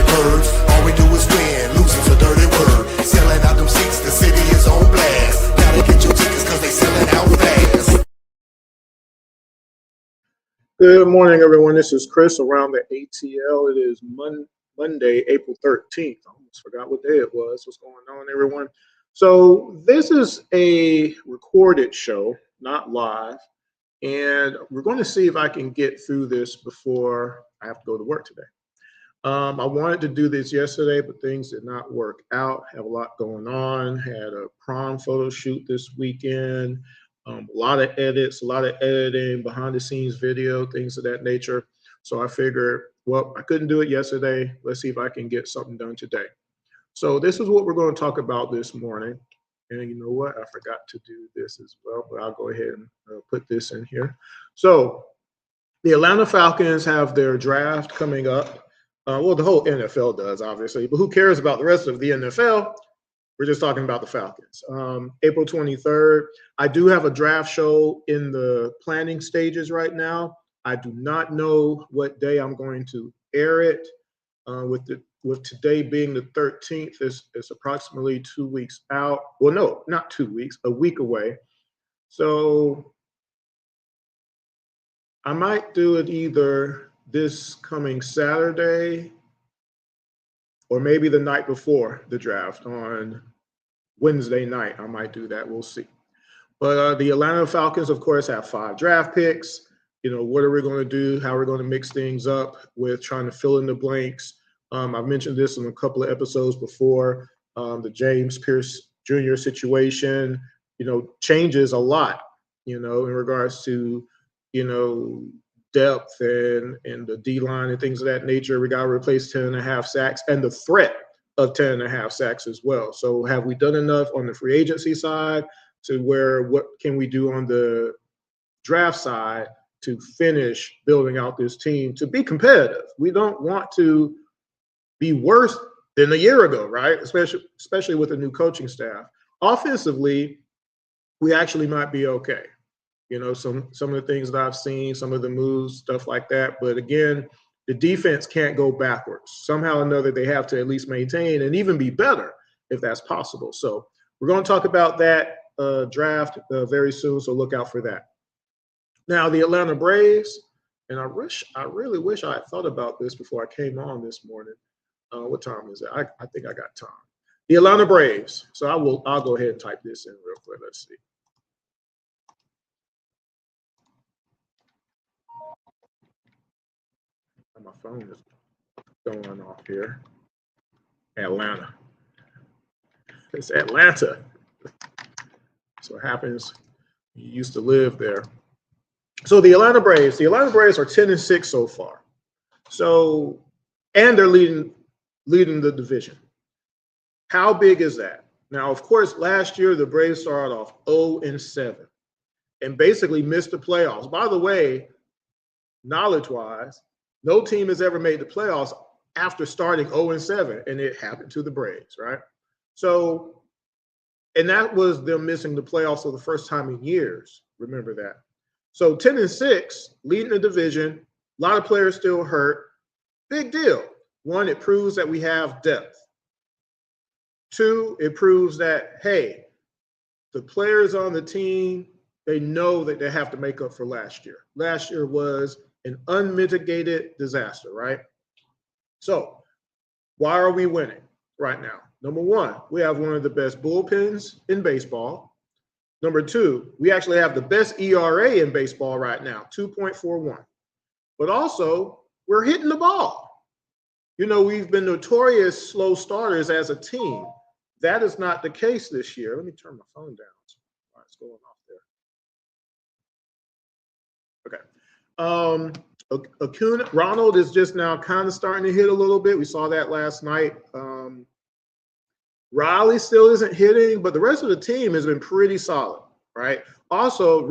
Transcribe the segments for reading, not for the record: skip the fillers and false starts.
curve. All we do is win, losing's a dirty word. Selling out them seats, the city is on blast. Gotta get your tickets cause they selling out fast. Good morning, everyone. This is Chris around the ATL. It is Monday, April 13th. I almost forgot what day it was. What's going on, everyone? So this is a recorded show, not live. And we're going to see if I can get through this before I have to go to work today. I wanted to do this yesterday, but things did not work out. Have a lot going on. Had a prom photo shoot this weekend. A lot of edits, a lot of editing, behind the scenes video, things of that nature. So I figured, well, I couldn't do it yesterday. Let's see if I can get something done today. So this is what we're going to talk about this morning. And you know what? I forgot to do this as well, but I'll go ahead and put this in here. So the Atlanta Falcons have their draft coming up. Well, the whole NFL does, obviously, but who cares about the rest of the NFL? We're just talking about the Falcons. April 23rd. I do have a draft show in the planning stages right now. I do not know what day I'm going to air it. With today being the 13th, it's approximately 2 weeks out. Well, no, not 2 weeks, a week away. So I might do it either this coming Saturday or maybe the night before the draft on Wednesday night. I might do that. We'll see. But the Atlanta Falcons, of course, have 5 draft picks. You know, what are we going to do? How are we going to mix things up with trying to fill in the blanks? I've mentioned this in a couple of episodes before. The James Pierce Jr. situation, you know, changes a lot, you know, in regards to, you know, depth and the D-line and things of that nature. We got to replace 10.5 sacks and the threat of 10.5 sacks as well. So have we done enough on the free agency side to where what can we do on the draft side to finish building out this team to be competitive? We don't want to be worse than a year ago, right? Especially with a new coaching staff. Offensively, we actually might be okay. You know, some of the things that I've seen, some of the moves, stuff like that. But again, the defense can't go backwards. Somehow or another, they have to at least maintain and even be better if that's possible. So we're going to talk about that draft very soon, so look out for that. Now, the Atlanta Braves, and I really wish I had thought about this before I came on this morning. What time is it? I think I got time. The Atlanta Braves. So I'll go ahead and type this in real quick. Let's see. My phone is going off here. Atlanta. It's Atlanta. That's what happens. You used to live there. So the Atlanta Braves are 10-6 so far. So, and they're leading the division. How big is that? Now, of course, last year the Braves started off 0-7 and basically missed the playoffs. By the way, knowledge-wise, no team has ever made the playoffs after starting 0-7, and it happened to the Braves, right? So, and that was them missing the playoffs for the first time in years. Remember that. So 10-6, leading the division, a lot of players still hurt. Big deal. 1, it proves that we have depth. 2, it proves that, hey, the players on the team, they know that they have to make up for last year. Last year was an unmitigated disaster, right? So why are we winning right now? Number 1, we have one of the best bullpens in baseball. Number 2, we actually have the best ERA in baseball right now, 2.41. But also, we're hitting the ball. You know, we've been notorious slow starters as a team. That is not the case this year. Let me turn my phone down. All right, it's going off there. Okay. Acuna, Ronald is just now kind of starting to hit a little bit. We saw that last night. Riley still isn't hitting, but the rest of the team has been pretty solid, right? Also,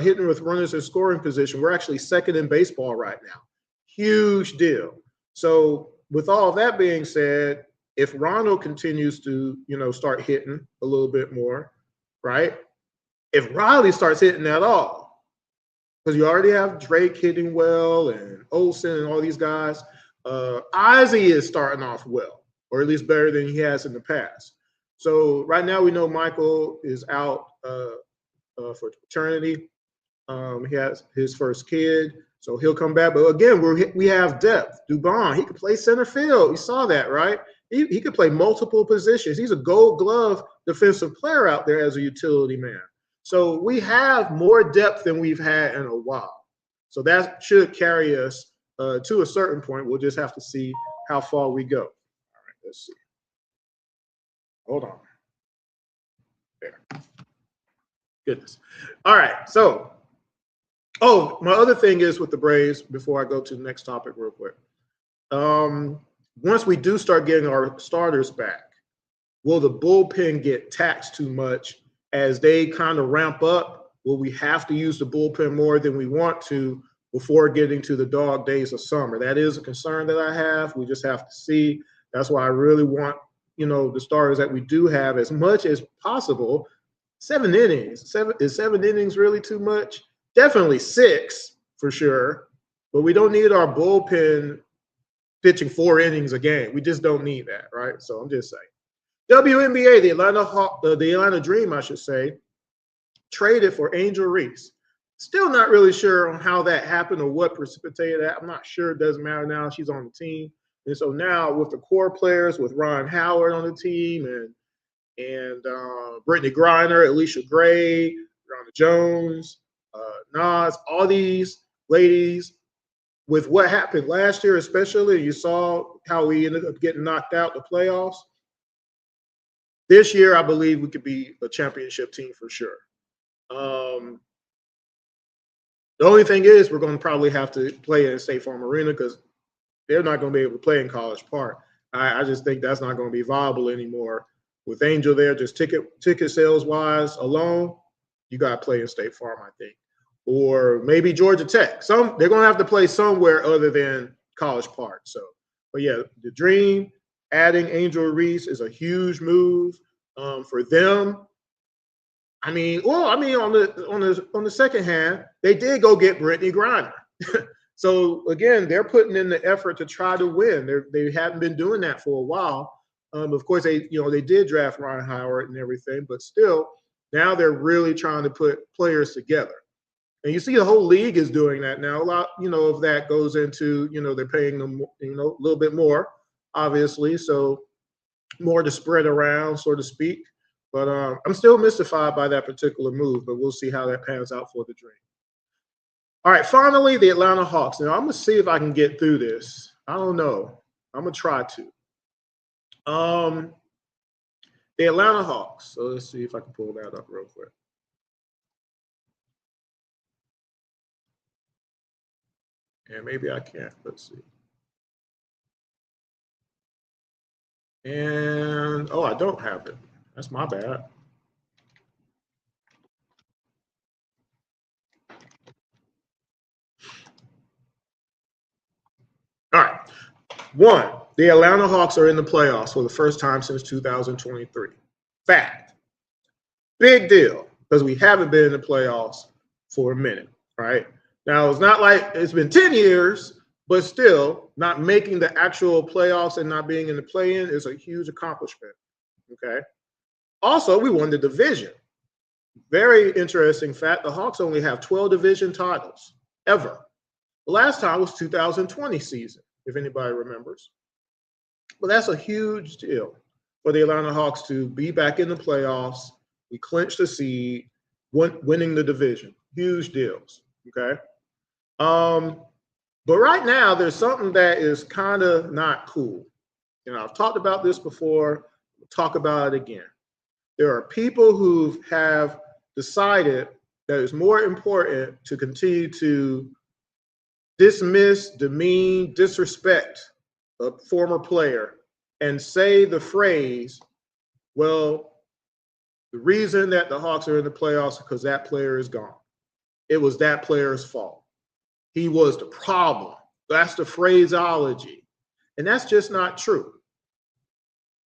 hitting with runners in scoring position. We're actually second in baseball right now. Huge deal. So with all that being said, if Ronald continues to, you know, start hitting a little bit more, right? If Riley starts hitting at all, because you already have Drake hitting well and Olsen and all these guys, Ozzie is starting off well, or at least better than he has in the past. So right now we know Michael is out for paternity. He has his first kid, so he'll come back. But again, we have depth. Dubon, he could play center field. You saw that, right? He could play multiple positions. He's a Gold Glove defensive player out there as a utility man. So we have more depth than we've had in a while. So that should carry us to a certain point. We'll just have to see how far we go. All right, let's see. Hold on. There. Goodness. All right, so, my other thing is with the Braves, before I go to the next topic real quick. Once we do start getting our starters back, will the bullpen get taxed too much as they kind of ramp up? Will we have to use the bullpen more than we want to before getting to the dog days of summer? That is a concern that I have. We just have to see. That's why I really want, the starters that we do have as much as possible. 7 innings. Is 7 innings really too much? Definitely 6 for sure. But we don't need our bullpen pitching 4 innings a game. We just don't need that, right? So I'm just saying. WNBA, the Atlanta Dream, I should say, traded for Angel Reese. Still not really sure on how that happened or what precipitated that. I'm not sure. It doesn't matter now. She's on the team. And so now with the core players, with Ryan Howard on the team and Brittany Griner, Alicia Gray, Rhonda Jones, Nas, all these ladies, with what happened last year especially, you saw how we ended up getting knocked out the playoffs. This year, I believe we could be a championship team for sure. The only thing is we're going to probably have to play in State Farm Arena because they're not going to be able to play in College Park. I just think that's not going to be viable anymore. With Angel there, just ticket sales wise alone, you got to play in State Farm, I think, or maybe Georgia Tech. They're going to have to play somewhere other than College Park. So, but yeah, the Dream adding Angel Reese is a huge move for them. On the second hand, they did go get Brittany Griner. So again, they're putting in the effort to try to win. They haven't been doing that for a while. Of course, they did draft Ryan Howard and everything, but still, now they're really trying to put players together. And you see the whole league is doing that now. A lot, of that goes into, they're paying them, a little bit more, obviously. So more to spread around, so to speak. But I'm still mystified by that particular move, but we'll see how that pans out for the Dream. All right, finally, the Atlanta Hawks. Now, I'm going to see if I can get through this. I don't know. I'm going to try to. The Atlanta Hawks. So let's see if I can pull that up real quick. And maybe I can't. Let's see. And, I don't have it. That's my bad. All right. 1, the Atlanta Hawks are in the playoffs for the first time since 2023. Fact. Big deal, because we haven't been in the playoffs for a minute, right? Now, it's not like it's been 10 years, but still, not making the actual playoffs and not being in the play-in is a huge accomplishment, okay? Also, we won the division. Very interesting fact, the Hawks only have 12 division titles, ever. The last time was 2020 season, if anybody remembers. But that's a huge deal for the Atlanta Hawks to be back in the playoffs. We clinched the seed, winning the division. Huge deals, okay? But right now, there's something that is kind of not cool. I've talked about this before. We'll talk about it again. There are people who have decided that it's more important to continue to dismiss, demean, disrespect a former player and say the phrase, well, the reason that the Hawks are in the playoffs is because that player is gone. It was that player's fault. He was the problem. That's the phraseology. And that's just not true.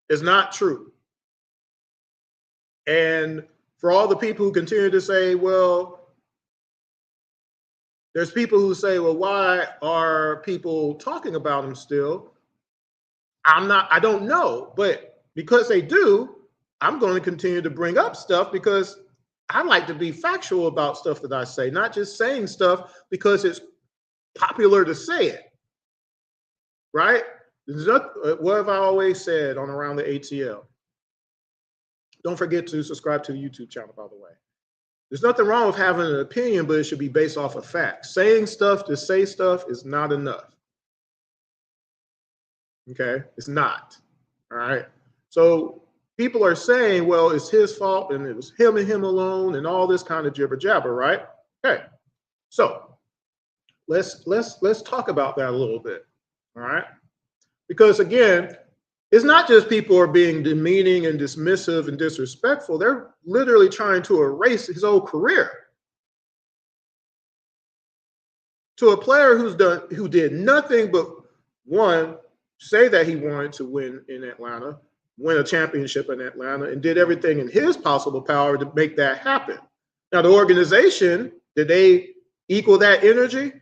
It's not true. And for all the people who continue to say, well, There's people who say, well, why are people talking about him still? I don't know, but because they do, I'm going to continue to bring up stuff because I like to be factual about stuff that I say, not just saying stuff because it's popular to say it, right? What have I always said on Around the ATL? Don't forget to subscribe to the YouTube channel, by the way. There's nothing wrong with having an opinion, but it should be based off of facts. Saying stuff to say stuff is not enough. Okay? It's not. All right? So people are saying, well, it's his fault and it was him and him alone and all this kind of jibber jabber, right? Okay. So let's talk about that a little bit. All right? Because again, it's not just people are being demeaning and dismissive and disrespectful. They're literally trying to erase his whole career. To a player who did nothing but, one, say that he wanted to win in Atlanta, win a championship in Atlanta, and did everything in his possible power to make that happen. Now, the organization, did they equal that energy?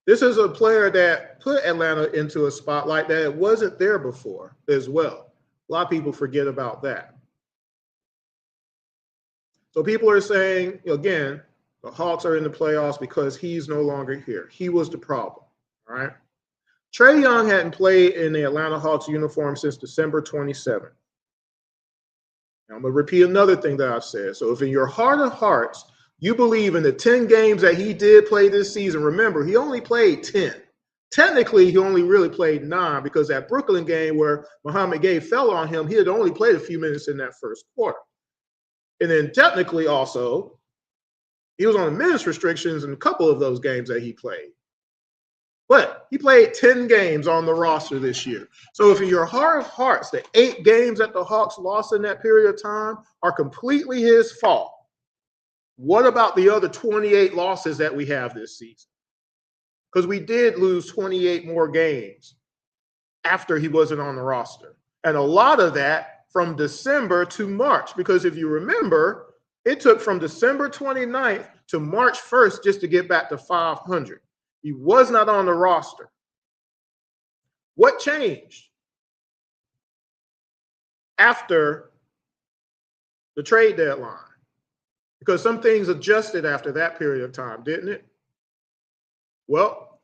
This is a player that put Atlanta into a spotlight that it wasn't there before as well. A lot of people forget about that. So people are saying, again, the Hawks are in the playoffs because he's no longer here. He was the problem, all right? Trae Young hadn't played in the Atlanta Hawks uniform since December 27th. Now, I'm going to repeat another thing that I've said. So if in your heart of hearts, you believe in the 10 games that he did play this season, remember, he only played 10. Technically, he only really played 9 because that Brooklyn game where Muhammad Gay fell on him, he had only played a few minutes in that first quarter. And then technically also, he was on minutes restrictions in a couple of those games that he played. But he played 10 games on the roster this year. So if in your heart of hearts, the 8 games that the Hawks lost in that period of time are completely his fault, what about the other 28 losses that we have this season? Because we did lose 28 more games after he wasn't on the roster. And a lot of that from December to March. Because if you remember, it took from December 29th to March 1st just to get back to 500. He was not on the roster. What changed after the trade deadline? Because some things adjusted after that period of time, didn't it? Well,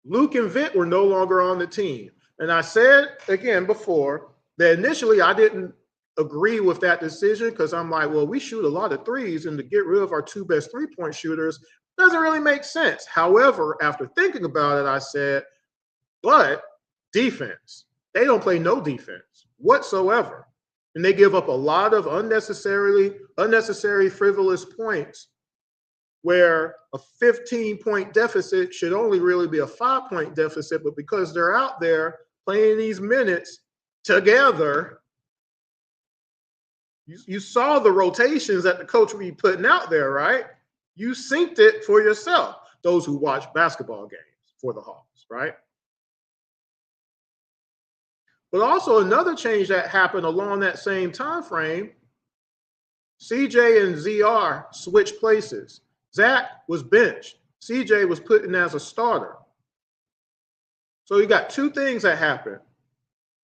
Luke and Vic were no longer on the team. And I said again before that initially I didn't agree with that decision because I'm like, well, we shoot a lot of threes, and to get rid of our 2 best three-point shooters doesn't really make sense. However, after thinking about it, I said, but defense, they don't play no defense whatsoever. And they give up a lot of unnecessary frivolous points where a 15-point deficit should only really be a 5-point deficit. But because they're out there playing these minutes together, you saw the rotations that the coach would be putting out there, right? You synced it for yourself, those who watch basketball games for the Hawks, right? But also another change that happened along that same time frame, CJ and ZR switched places. Zach was benched. CJ was put in as a starter. So you got 2 things that happened.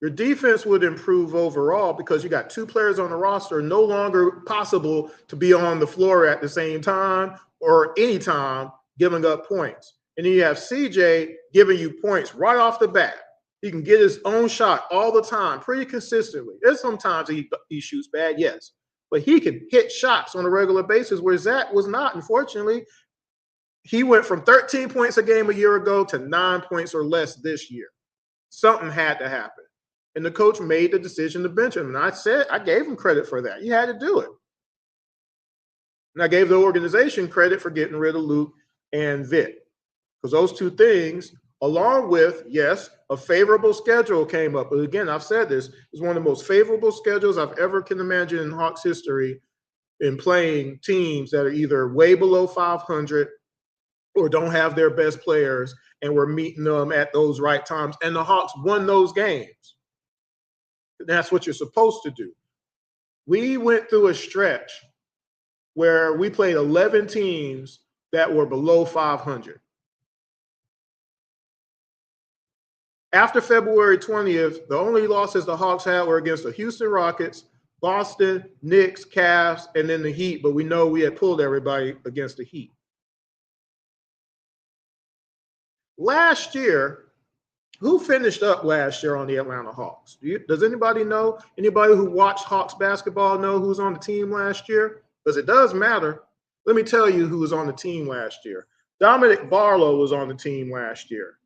Your defense would improve overall because you got 2 players on the roster, no longer possible to be on the floor at the same time or any time giving up points. And then you have CJ giving you points right off the bat. He can get his own shot all the time, pretty consistently. There's sometimes he shoots bad, yes. But he can hit shots on a regular basis where Zach was not, unfortunately. He went from 13 points a game a year ago to 9 points or less this year. Something had to happen. And the coach made the decision to bench him. And I gave him credit for that. He had to do it. And I gave the organization credit for getting rid of Luke and Vic. Because those 2 things, along with, yes, a favorable schedule came up. But again, I've said this, it's one of the most favorable schedules I've ever can imagine in Hawks history in playing teams that are either way below 500 or don't have their best players, and we're meeting them at those right times. And the Hawks won those games. That's what you're supposed to do. We went through a stretch where we played 11 teams that were below 500. After February 20th, the only losses the Hawks had were against the Houston Rockets, Boston, Knicks, Cavs, and then the Heat, but we know we had pulled everybody against the Heat. Last year, who finished up last year on the Atlanta Hawks? Does anybody know? Anybody who watched Hawks basketball know who's on the team last year? Because it does matter. Let me tell you who was on the team last year. Dominic Barlow was on the team last year.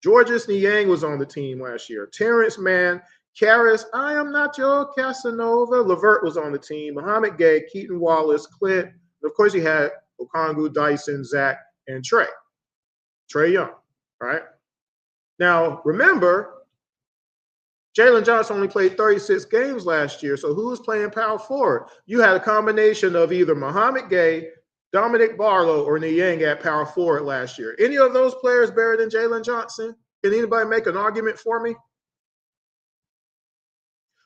Georges Niang was on the team last year. Terrence Mann, Karis, I am not your Casanova. Levert was on the team. Muhammad Gay, Keaton Wallace, Clint. And of course, you had Okongwu, Dyson, Zach, and Trae Young, right? Now, remember, Jalen Johnson only played 36 games last year. So who was playing power forward? You had a combination of either Muhammad Gay, Dominic Barlow, or Niang at power forward last year. Any of those players better than Jalen Johnson? Can anybody make an argument for me?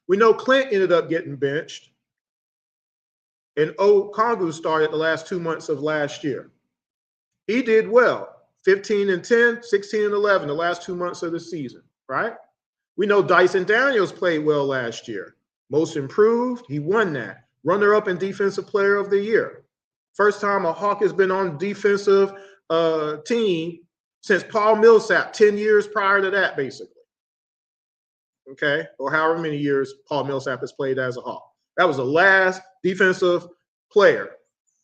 We know Clint ended up getting benched, and Okongwu started the last 2 months of last year. He did well, 15 and 10, 16 and 11, the last 2 months of the season, right? We know Dyson Daniels played well last year. Most improved, he won that. Runner-up in Defensive Player of the Year. First time a Hawk has been on defensive team since Paul Millsap, 10 years prior to that, basically. Okay, or however many years Paul Millsap has played as a Hawk. That was the last defensive player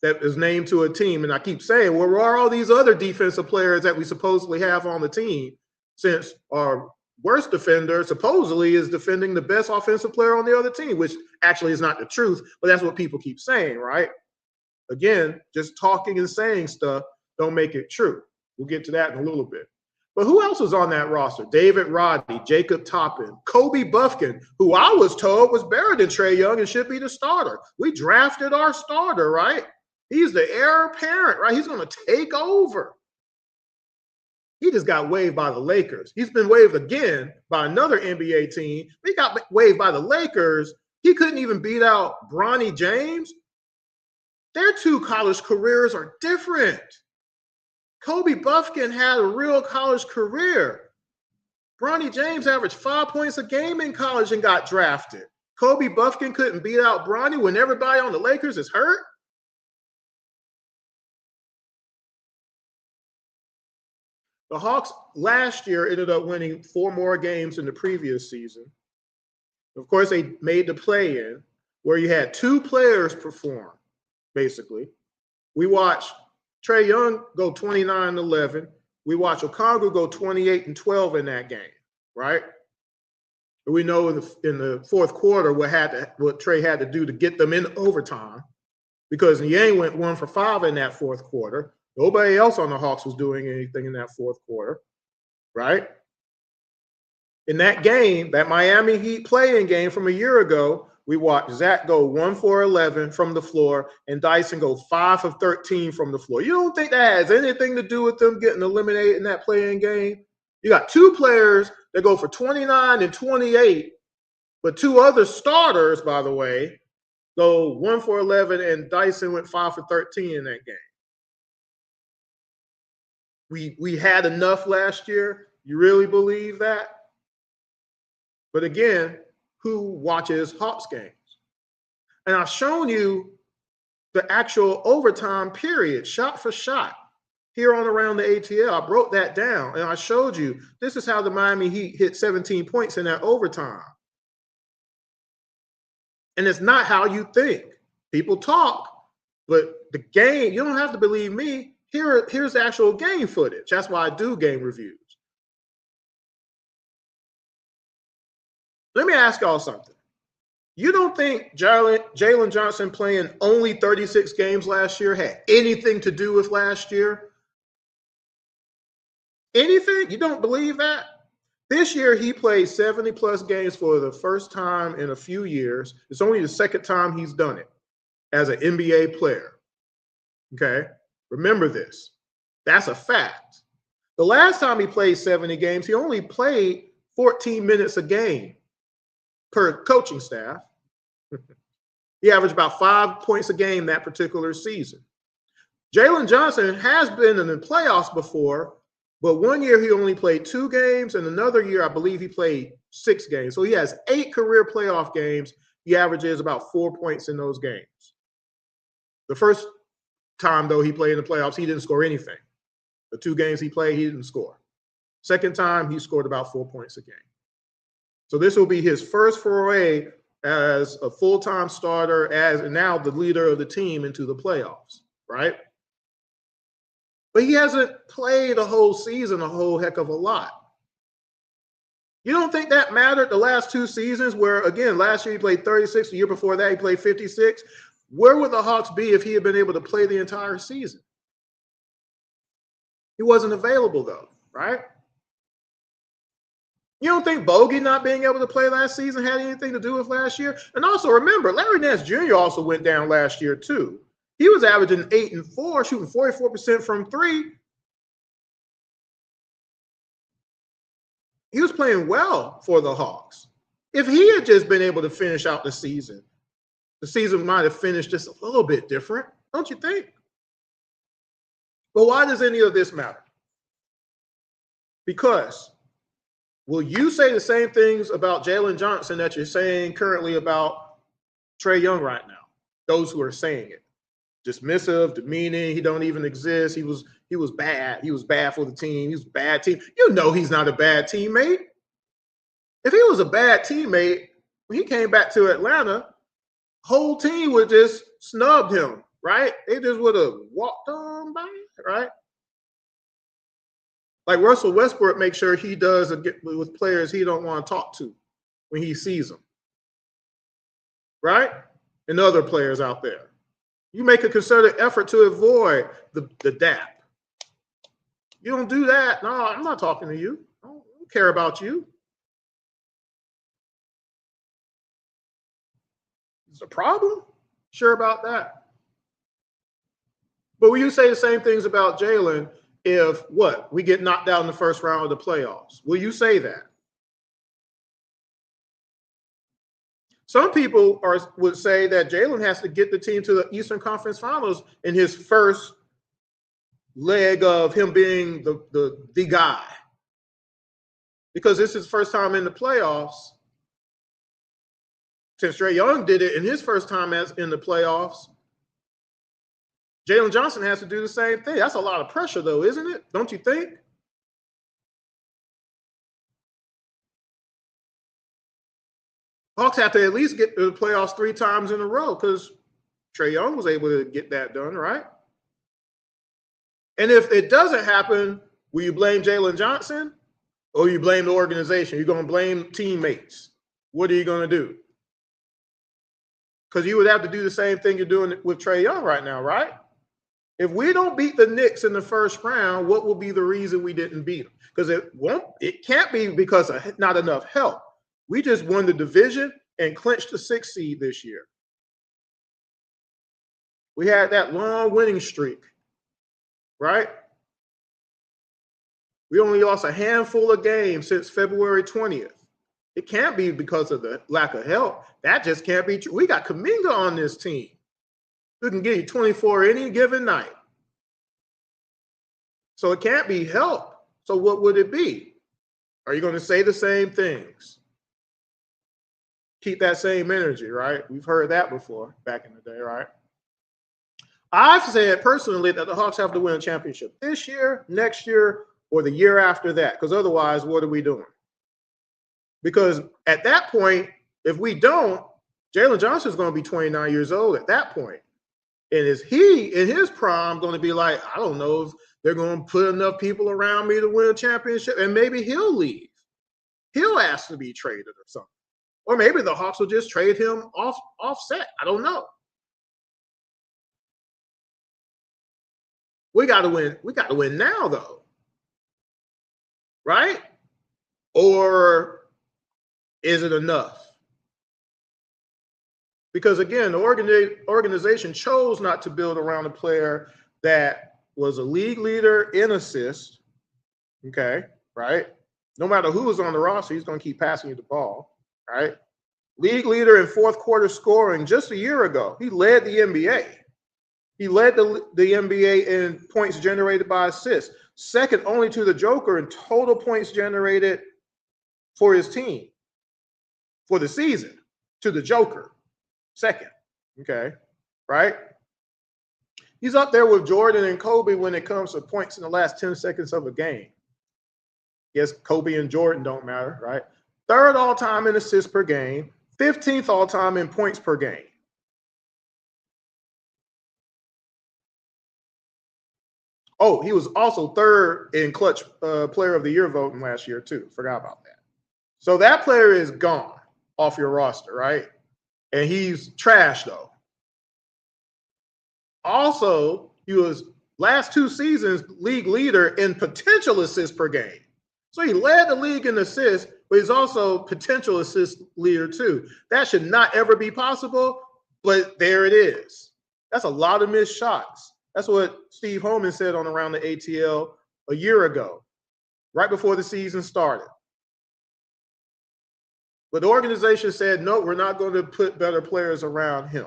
that is named to a team. And I keep saying, well, where are all these other defensive players that we supposedly have on the team, since our worst defender supposedly is defending the best offensive player on the other team, which actually is not the truth, but that's what people keep saying, right? Again, just talking and saying stuff don't make it true. We'll get to that in a little bit. But who else was on that roster? David Roddy, Jacob Toppin, Kobe Buffkin, who I was told was better than Trae Young and should be the starter. We drafted our starter, right? He's the heir apparent, right? He's going to take over. He just got waived by the Lakers. He's been waived again by another NBA team. He got waived by the Lakers. He couldn't even beat out Bronny James. Their two college careers are different. Kobe Buffkin had a real college career. Bronny James averaged 5 points a game in college and got drafted. Kobe Buffkin couldn't beat out Bronny when everybody on the Lakers is hurt. The Hawks last year ended up winning 4 more games than the previous season. Of course, they made the play-in where you had 2 players perform, basically. We watched Trae Young go 29-11. We watched Okongwu go 28-12 in that game, right? We know in the fourth quarter what Trae had to do to get them in overtime, because Niang went 1 for 5 in that fourth quarter. Nobody else on the Hawks was doing anything in that fourth quarter, right? In that game, that Miami Heat play-in game from a year ago, we watched Zach go 1 for 11 from the floor and Dyson go 5 of 13 from the floor. You don't think that has anything to do with them getting eliminated in that play-in game? You got 2 players that go for 29 and 28, but 2 other starters, by the way, go 1 for 11 and Dyson went 5 for 13 in that game. We had enough last year. You really believe that? But again, who watches Hawks games? And I've shown you the actual overtime period, shot for shot, here on Around the ATL. I broke that down, and I showed you this is how the Miami Heat hit 17 points in that overtime. And it's not how you think. People talk, but the game, you don't have to believe me. Here's the actual game footage. That's why I do game reviews. Let me ask y'all something. You don't think Jalen Johnson playing only 36 games last year had anything to do with last year? Anything? You don't believe that? This year, he played 70-plus games for the first time in a few years. It's only the second time he's done it as an NBA player. Okay? Remember this. That's a fact. The last time he played 70 games, he only played 14 minutes a game per coaching staff. He averaged about 5 points a game that particular season. Jalen Johnson has been in the playoffs before, but one year he only played 2 games, and another year I believe he played 6 games. So he has 8 career playoff games. He averages about 4 points in those games. The first time, though, he played in the playoffs, he didn't score anything. The 2 games he played, he didn't score. Second time, he scored about 4 points a game. So this will be his first foray as a full-time starter, and now the leader of the team into the playoffs, right? But he hasn't played a whole season a whole heck of a lot. You don't think that mattered the last 2 seasons where, again, last year he played 36, the year before that he played 56? Where would the Hawks be if he had been able to play the entire season? He wasn't available, though, right? You don't think Bogey not being able to play last season had anything to do with last year? And also remember, Larry Nance Jr. also went down last year too. He was averaging 8 and 4, shooting 44% from 3. He was playing well for the Hawks. If he had just been able to finish out the season might have finished just a little bit different, don't you think? But why does any of this matter? Because will you say the same things about Jalen Johnson that you're saying currently about Trae Young right now? Those who are saying it. Dismissive, demeaning, he don't even exist. He was bad. He was bad for the team. He was a bad team. You know he's not a bad teammate. If he was a bad teammate, when he came back to Atlanta, whole team would just snubbed him, right? They just would have walked on by, right? Like Russell Westbrook makes sure he does with players he don't want to talk to when he sees them, right? And other players out there. You make a concerted effort to avoid the dap. You don't do that. No, I'm not talking to you. I don't care about you. Is a problem? Sure about that. But will you say the same things about Jalen if we get knocked out in the first round of the playoffs? Will you say that? Some people would say that Jalen has to get the team to the Eastern Conference Finals in his first leg of him being the guy. Because this is his first time in the playoffs. Since Trae Young did it in his first time in the playoffs, Jalen Johnson has to do the same thing. That's a lot of pressure, though, isn't it? Don't you think? Hawks have to at least get to the playoffs 3 times in a row because Trae Young was able to get that done, right? And if it doesn't happen, will you blame Jalen Johnson or you blame the organization? You're going to blame teammates. What are you going to do? Because you would have to do the same thing you're doing with Trae Young right now, right? If we don't beat the Knicks in the first round, what will be the reason we didn't beat them? Because it can't be because of not enough help. We just won the division and clinched the 6th seed this year. We had that long winning streak, right? We only lost a handful of games since February 20th. It can't be because of the lack of help. That just can't be true. We got Kuminga on this team who can give you 24 any given night. So it can't be help. So what would it be? Are you going to say the same things? Keep that same energy, right? We've heard that before back in the day, right? I've said personally that the Hawks have to win a championship this year, next year, or the year after that, because otherwise, what are we doing? Because at that point, if we don't, Jalen Johnson is going to be 29 years old at that point. And is he, in his prime, going to be like, I don't know if they're going to put enough people around me to win a championship, and maybe he'll leave. He'll ask to be traded or something. Or maybe the Hawks will just trade him offset. I don't know. We got to win. We got to win now, though. Right? Or is it enough? Because, again, the organization chose not to build around a player that was a league leader in assists. Okay, right? No matter who is on the roster, he's going to keep passing you the ball, right? League leader in fourth quarter scoring just a year ago. He led the NBA. He led the NBA in points generated by assists, second only to the Joker in total points generated for his team for the season, to the Joker, second. Okay, right? He's up there with Jordan and Kobe when it comes to points in the last 10 seconds of a game. Yes, Kobe and Jordan don't matter, right? Third all-time in assists per game, 15th all-time in points per game. Oh, he was also third in clutch player of the year voting last year too. Forgot about that. So that player is gone off your roster, right? And he's trash though. Also, he was last two seasons league leader in potential assists per game. So he led the league in assists, but he's also potential assist leader too. That should not ever be possible, but there it is. That's a lot of missed shots. That's what Steve Holman said on Around the ATL a year ago, right before the season started. But the organization said, no, we're not going to put better players around him,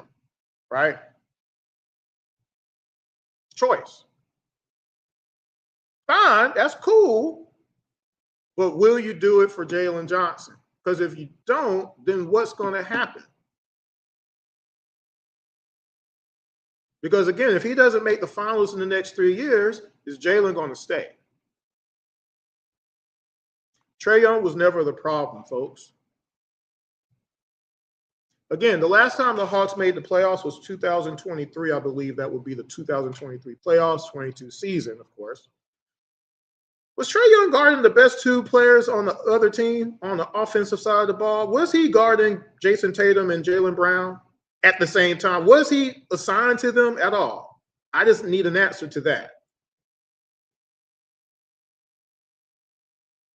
right? Choice. Fine, that's cool. But will you do it for Jalen Johnson? Because if you don't, then what's going to happen? Because again, if he doesn't make the finals in the next 3 years, is Jalen going to stay? Trae Young was never the problem, folks. Again, the last time the Hawks made the playoffs was 2023. I believe that would be the 2023 playoffs, 22 season, of course. Was Trae Young guarding the best two players on the other team on the offensive side of the ball? Was he guarding Jason Tatum and Jaylen Brown at the same time? Was he assigned to them at all? I just need an answer to that.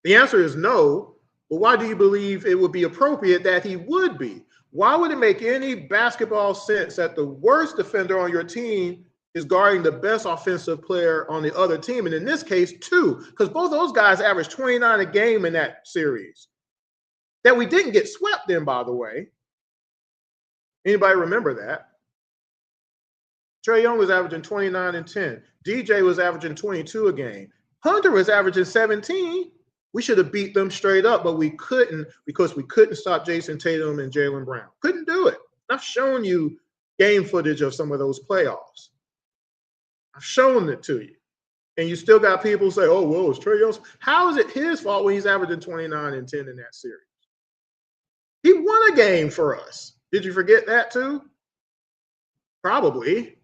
The answer is no, but why do you believe it would be appropriate that he would be? Why would it make any basketball sense that the worst defender on your team is guarding the best offensive player on the other team? And in this case, two, because both those guys averaged 29 a game in that series that we didn't get swept in, by the way. Anybody remember that? Trae Young was averaging 29 and 10. DJ was averaging 22 a game. Hunter was averaging 17. We should have beat them straight up, but we couldn't because we couldn't stop Jason Tatum and Jaylen Brown. Couldn't do it. I've shown you game footage of some of those playoffs. I've shown it to you. And you still got people say, oh, well, it's Trae Young's. How is it his fault when he's averaging 29 and 10 in that series? He won a game for us. Did you forget that too? Probably.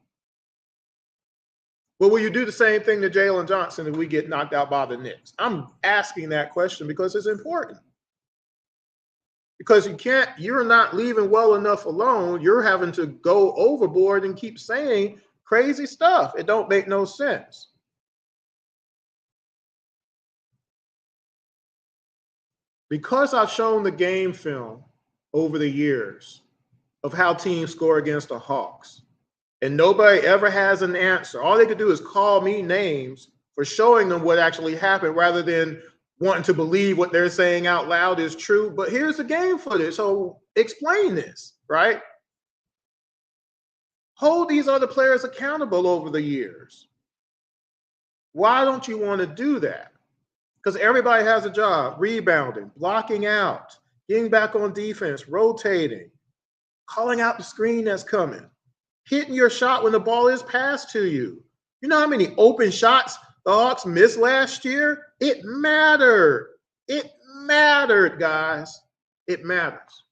But will you do the same thing to Jalen Johnson if we get knocked out by the Knicks? I'm asking that question because it's important. Because you're not leaving well enough alone. You're having to go overboard and keep saying crazy stuff. It don't make no sense. Because I've shown the game film over the years of how teams score against the Hawks, and nobody ever has an answer. All they could do is call me names for showing them what actually happened rather than wanting to believe what they're saying out loud is true. But here's the game footage. So explain this, right? Hold these other players accountable over the years. Why don't you want to do that? Because everybody has a job: rebounding, blocking out, getting back on defense, rotating, calling out the screen that's coming, hitting your shot when the ball is passed to you. You know how many open shots the Hawks missed last year? It mattered. It mattered, guys. It matters.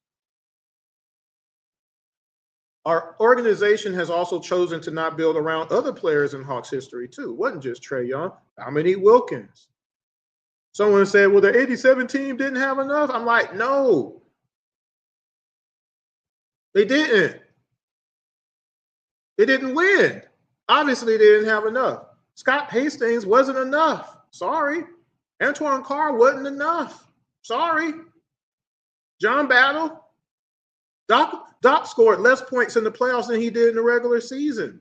Our organization has also chosen to not build around other players in Hawks history, too. It wasn't just Trae Young. Dominique Wilkins. Someone said, well, the 87 team didn't have enough. I'm like, no. They didn't. They didn't win. Obviously, they didn't have enough. Scott Hastings wasn't enough. Sorry. Antoine Carr wasn't enough. Sorry. John Battle. Doc scored less points in the playoffs than he did in the regular season.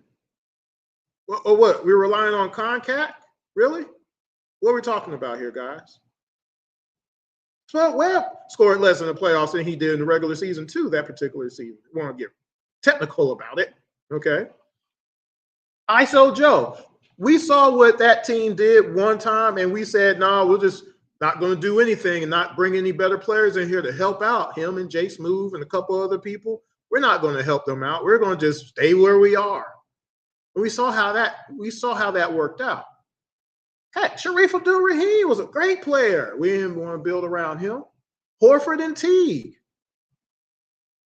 Or what? We're relying on Concat? Really? What are we talking about here, guys? Well, Webb scored less in the playoffs than he did in the regular season, too, that particular season. I want to get technical about it, okay? ISO Joe, we saw what that team did one time, and we said, no, we're just not going to do anything and not bring any better players in here to help out him and Jay Smooth and a couple other people. We're not going to help them out. We're going to just stay where we are. And we saw how that worked out. Heck, Sharif Abdul-Rahim was a great player. We didn't want to build around him. Horford and Teague.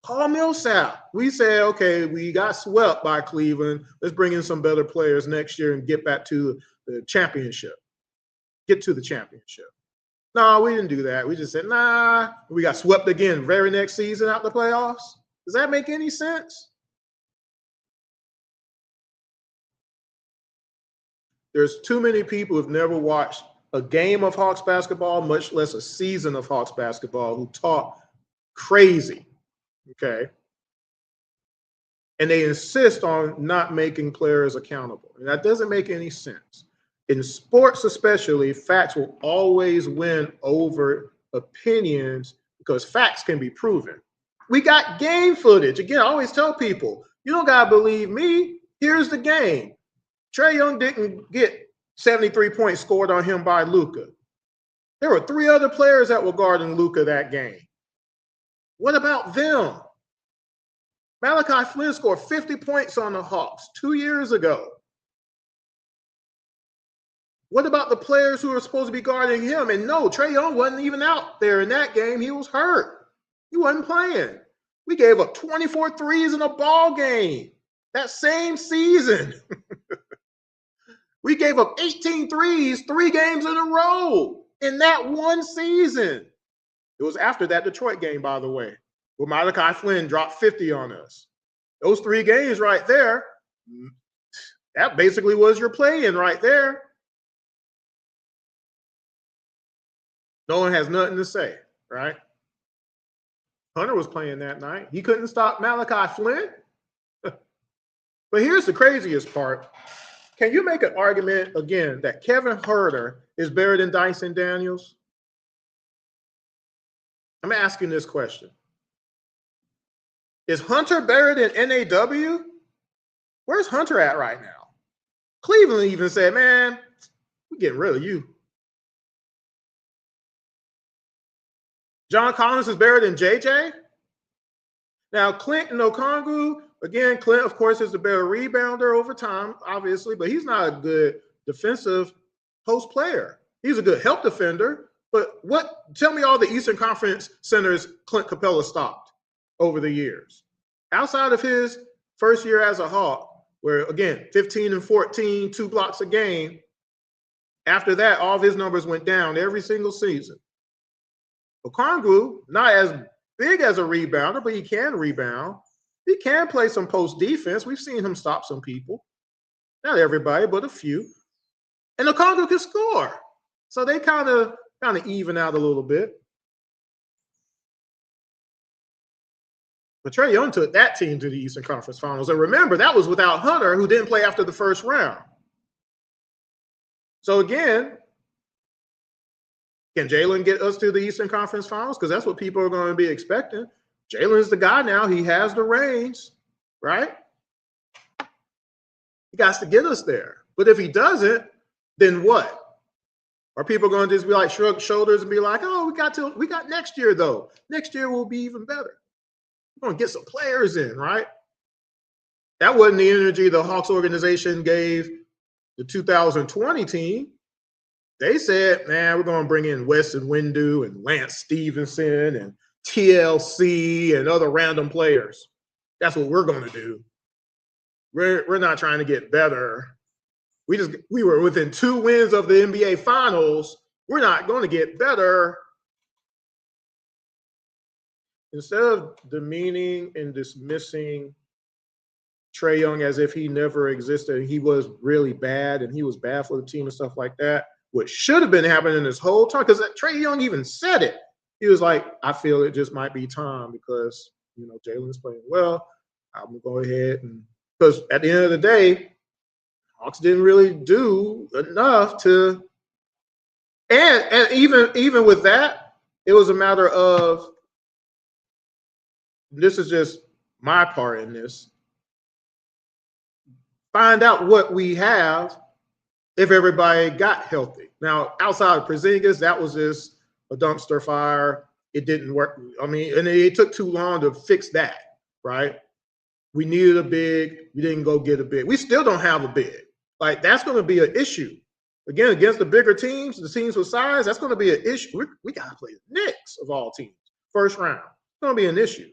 Paul Millsap. We said, okay, we got swept by Cleveland. Let's bring in some better players next year and get back to the championship. Get to the championship. No, we didn't do that. We just said, nah. We got swept again very next season out the playoffs. Does that make any sense? There's too many people who've never watched a game of Hawks basketball, much less a season of Hawks basketball, who talk crazy, okay? And they insist on not making players accountable. And that doesn't make any sense. In sports especially, facts will always win over opinions because facts can be proven. We got game footage. Again, I always tell people, you don't got to believe me. Here's the game. Trae Young didn't get 73 points scored on him by Luka. There were 3 other players that were guarding Luka that game. What about them? Malachi Flynn scored 50 points on the Hawks 2 years ago. What about the players who were supposed to be guarding him? And no, Trae Young wasn't even out there in that game. He was hurt. He wasn't playing. We gave up 24 threes in a ball game that same season. We gave up 18 threes 3 games in a row in that one season. It was after that Detroit game, by the way, where Malachi Flynn dropped 50 on us. Those 3 games right there, that basically was your play-in right there. No one has nothing to say, right? Hunter was playing that night. He couldn't stop Malachi Flynn. But here's the craziest part. Can you make an argument, again, that Kevin Huerter is better than Dyson Daniels? I'm asking this question. Is Hunter better than NAW? Where's Hunter at right now? Cleveland even said, man, we're getting rid of you. John Collins is better than JJ? Now, Clint and Okongwu, again, Clint, of course, is the better rebounder over time, obviously, but he's not a good defensive post player. He's a good help defender, but tell me all the Eastern Conference centers Clint Capella stopped over the years. Outside of his first year as a Hawk, where, again, 15 and 14, 2 blocks a game, after that, all of his numbers went down every single season. Okongwu, not as big as a rebounder, but he can rebound. He can play some post defense. We've seen him stop some people. Not everybody, but a few. And Okongwu can score. So they kind of even out a little bit. But Trae Young took that team to the Eastern Conference Finals. And remember, that was without Hunter, who didn't play after the first round. So again, can Jalen get us to the Eastern Conference Finals? Because that's what people are going to be expecting. Jalen's the guy now. He has the range, right? He got to get us there. But if he doesn't, then what? Are people going to just be like shrug shoulders and be like, oh, we got next year, though. Next year will be even better. We're going to get some players in, right? That wasn't the energy the Hawks organization gave the 2020 team. They said, man, we're going to bring in Weston Windu and Lance Stevenson and TLC and other random players. That's what we're going to do. We're not trying to get better. We were within 2 wins of the NBA Finals. We're not going to get better. Instead of demeaning and dismissing Trae Young as if he never existed, he was really bad and he was bad for the team and stuff like that, what should have been happening this whole time, because Trae Young even said it. He was like, I feel it just might be time because, Jalen's playing well. I'm going to go ahead and – because at the end of the day, Hawks didn't really do enough to – and even with that, It was a matter of, this is just my part in this, find out what we have if everybody got healthy. Now, outside of Porzingis, that was just a dumpster fire. It didn't work. I mean, and it took too long to fix that, right? We needed a big. You didn't go get a big. We still don't have a big. Like, that's going to be an issue. Again, against the bigger teams, the teams with size, that's going to be an issue. We got to play the Knicks of all teams. First round. It's going to be an issue.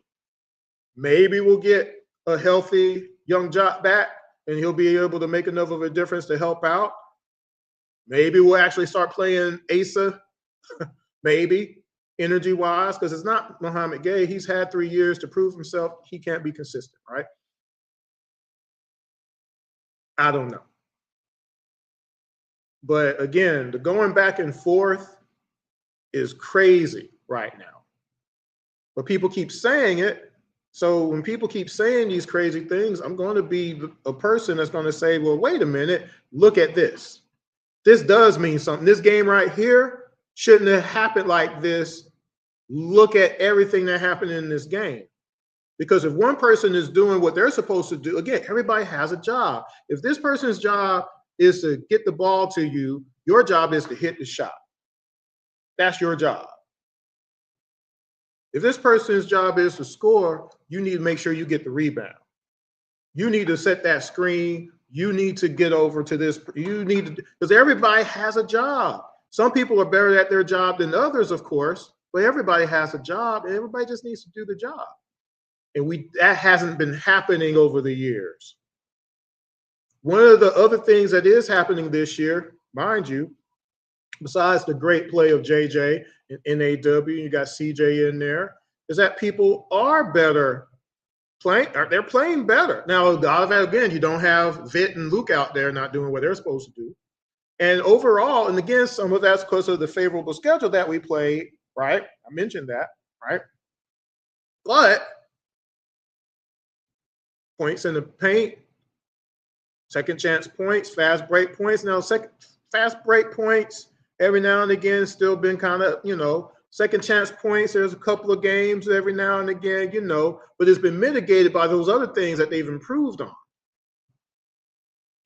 Maybe we'll get a healthy young Jock back, and he'll be able to make enough of a difference to help out. Maybe we'll actually start playing Asa, maybe, energy-wise, because it's not Muhammad Gay. He's had 3 years to prove himself. He can't be consistent, right? I don't know. But again, the going back and forth is crazy right now. But people keep saying it. So when people keep saying these crazy things, I'm going to be a person that's going to say, well, wait a minute, look at this. This does mean something. This game right here shouldn't have happened like this. Look at everything that happened in this game. Because if one person is doing what they're supposed to do, again, everybody has a job. If this person's job is to get the ball to you, your job is to hit the shot. That's your job. If this person's job is to score, you need to make sure you get the rebound. You need to set that screen. You need to get over to this. You need to, because everybody has a job. Some people are better at their job than others, of course, but everybody has a job, and everybody just needs to do the job. And that hasn't been happening over the years. One of the other things that is happening this year, mind you, besides the great play of JJ and NAW, you got CJ in there, is that people are better playing. They're playing better. Now, again, you don't have Vitt and Luke out there not doing what they're supposed to do. And overall, and again, some of that's because of the favorable schedule that we played, right? I mentioned that, right? But points in the paint, second chance points, fast break points. Now, fast break points every now and again still been kind of, second chance points. There's a couple of games every now and again, but it's been mitigated by those other things that they've improved on.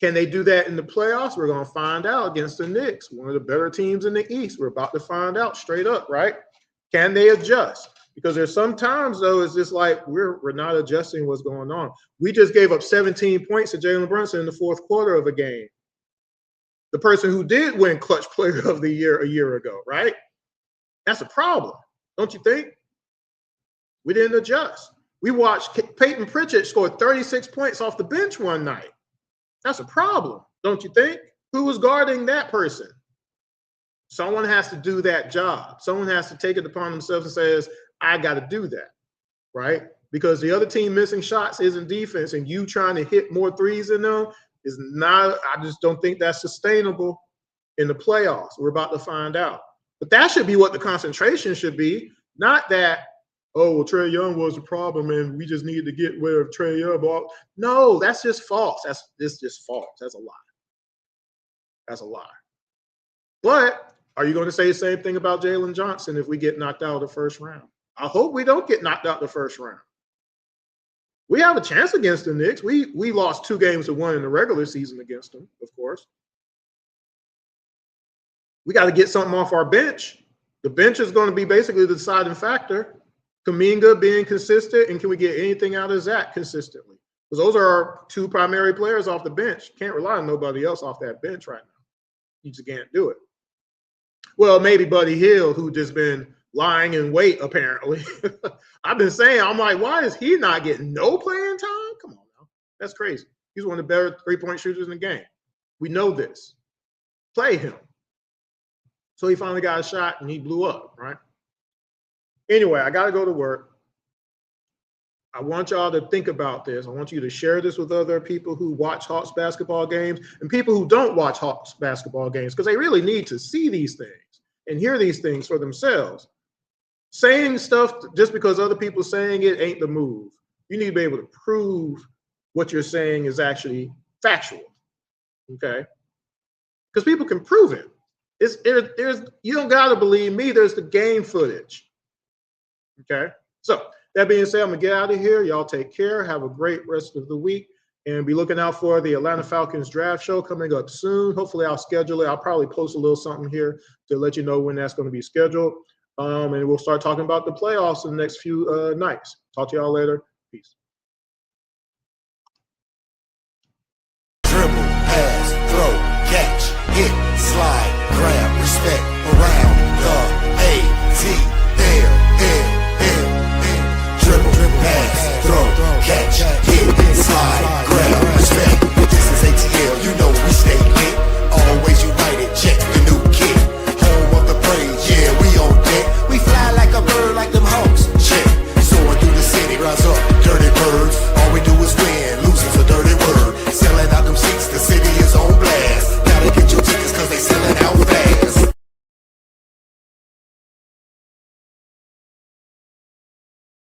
Can they do that in the playoffs? We're going to find out against the Knicks, one of the better teams in the East. We're about to find out straight up, right? Can they adjust? Because there's sometimes, though, it's just like we're not adjusting what's going on. We just gave up 17 points to Jalen Brunson in the fourth quarter of a game. The person who did win Clutch Player of the Year a year ago, right? That's a problem, don't you think? We didn't adjust. We watched Peyton Pritchard score 36 points off the bench one night. That's a problem, don't you think? Who was guarding that person? Someone has to do that job. Someone has to take it upon themselves and says, I got to do that, right? Because the other team missing shots isn't defense, and you trying to hit more threes than them is not, I just don't think that's sustainable in the playoffs. We're about to find out. But that should be what the concentration should be, not that, oh, well, Trae Young was a problem and we just needed to get rid of Trae Young. No, that's just false. That's just false. That's a lie. That's a lie. But are you going to say the same thing about Jalen Johnson if we get knocked out of the first round? I hope we don't get knocked out the first round. We have a chance against the Knicks. We lost 2 games to 1 in the regular season against them, of course. We got to get something off our bench. The bench is going to be basically the deciding factor. Kuminga being consistent, and can we get anything out of Zach consistently? Because those are our 2 primary players off the bench. Can't rely on nobody else off that bench right now. You just can't do it. Well, maybe Buddy Hield, who just been lying in wait, apparently. I've been saying, I'm like, why is he not getting no playing time? Come on now. That's crazy. He's one of the better three-point shooters in the game. We know this. Play him. So he finally got a shot, and he blew up, right? Anyway, I got to go to work. I want y'all to think about this. I want you to share this with other people who watch Hawks basketball games and people who don't watch Hawks basketball games, because they really need to see these things and hear these things for themselves. Saying stuff just because other people are saying it ain't the move. You need to be able to prove what you're saying is actually factual, okay? Because people can prove it. There's you don't gotta believe me. There's the game footage. Okay. So that being said, I'm gonna get out of here. Y'all take care. Have a great rest of the week, and be looking out for the Atlanta Falcons draft show coming up soon. Hopefully, I'll schedule it. I'll probably post a little something here to let you know when that's going to be scheduled. And we'll start talking about the playoffs in the next few nights. Talk to y'all later. Peace. Dribble, pass, throw, catch.